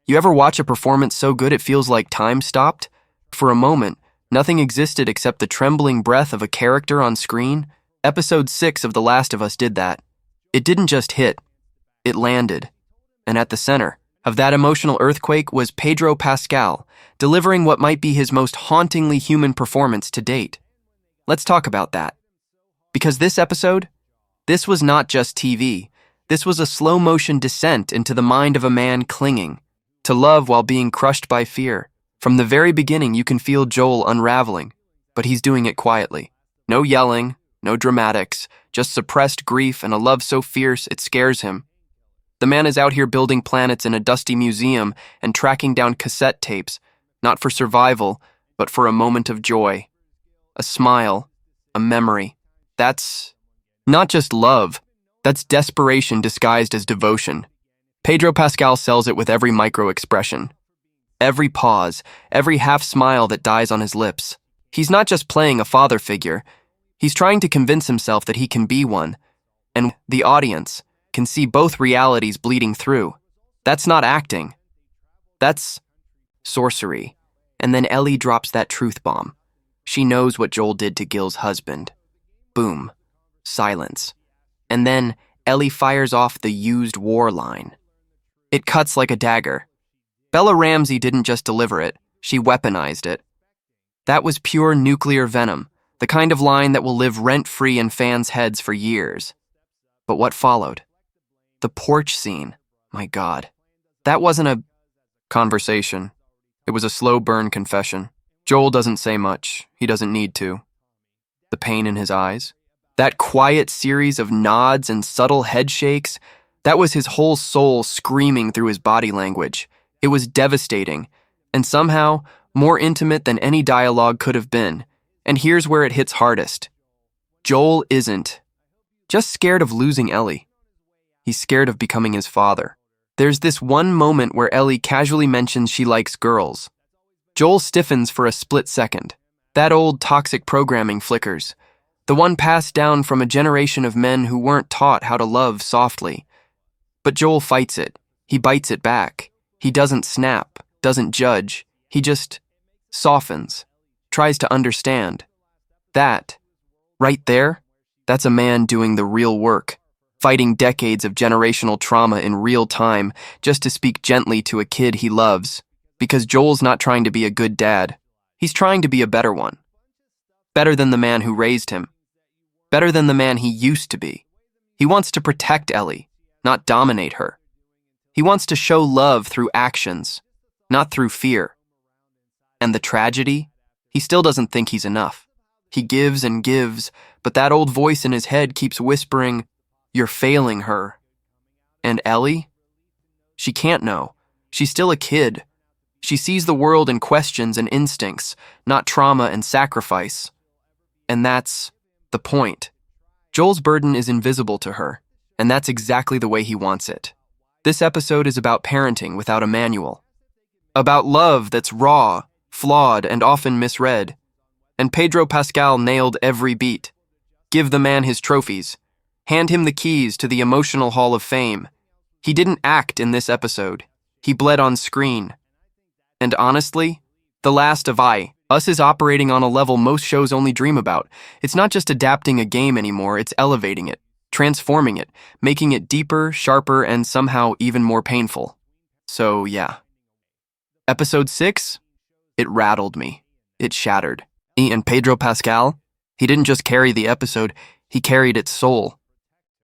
You ever watch a performance so good it feels like time stopped? For a moment, nothing existed except the trembling breath of a character on screen. Episode 6 of The Last of Us did that. It didn't just hit, it landed. And at the center of that emotional earthquake was Pedro Pascal, delivering what might be his most hauntingly human performance to date. Let's talk about that. Because this episode, this was not just TV. This was a slow-motion descent into the mind of a man clinging to love while being crushed by fear. From the very beginning, you can feel Joel unraveling, but he's doing it quietly. No yelling, no dramatics, just suppressed grief and a love so fierce it scares him. The man is out here building planets in a dusty museum and tracking down cassette tapes, not for survival, but for a moment of joy. A smile, a memory. That's not just love, that's desperation disguised as devotion. Pedro Pascal sells it with every micro-expression. Every pause, every half-smile that dies on his lips. He's not just playing a father figure, he's trying to convince himself that he can be one, and the audience can see both realities bleeding through. That's not acting. That's sorcery. And then Ellie drops that truth bomb. She knows what Joel did to Gil's husband. Boom. Silence. And then Ellie fires off the used war line. It cuts like a dagger. Bella Ramsey didn't just deliver it, she weaponized it. That was pure nuclear venom, the kind of line that will live rent-free in fans' heads for years. But what followed? The porch scene. My God. That wasn't a conversation. It was a slow burn confession. Joel doesn't say much. He doesn't need to. The pain in his eyes. That quiet series of nods and subtle head shakes. That was his whole soul screaming through his body language. It was devastating, and somehow more intimate than any dialogue could have been. And here's where it hits hardest. Joel isn't just scared of losing Ellie. He's scared of becoming his father. There's this one moment where Ellie casually mentions she likes girls. Joel stiffens for a split second. That old toxic programming flickers. The one passed down from a generation of men who weren't taught how to love softly. But Joel fights it. He bites it back. He doesn't snap, doesn't judge. He just softens, tries to understand. That, right there, that's a man doing the real work, fighting decades of generational trauma in real time just to speak gently to a kid he loves. Because Joel's not trying to be a good dad. He's trying to be a better one. Better than the man who raised him. Better than the man he used to be. He wants to protect Ellie, not dominate her. He wants to show love through actions, not through fear. And the tragedy? He still doesn't think he's enough. He gives and gives, but that old voice in his head keeps whispering, "You're failing her." And Ellie? She can't know. She's still a kid. She sees the world in questions and instincts, not trauma and sacrifice. And that's the point. Joel's burden is invisible to her, and that's exactly the way he wants it. This episode is about parenting without a manual. About love that's raw, flawed, and often misread. And Pedro Pascal nailed every beat. Give the man his trophies. Hand him the keys to the emotional Hall of Fame. He didn't act in this episode. He bled on screen. And honestly, The Last of Us is operating on a level most shows only dream about. It's not just adapting a game anymore, it's elevating it, transforming it, making it deeper, sharper, and somehow even more painful. So yeah. Episode 6? It rattled me. It shattered. And Pedro Pascal? He didn't just carry the episode, he carried its soul.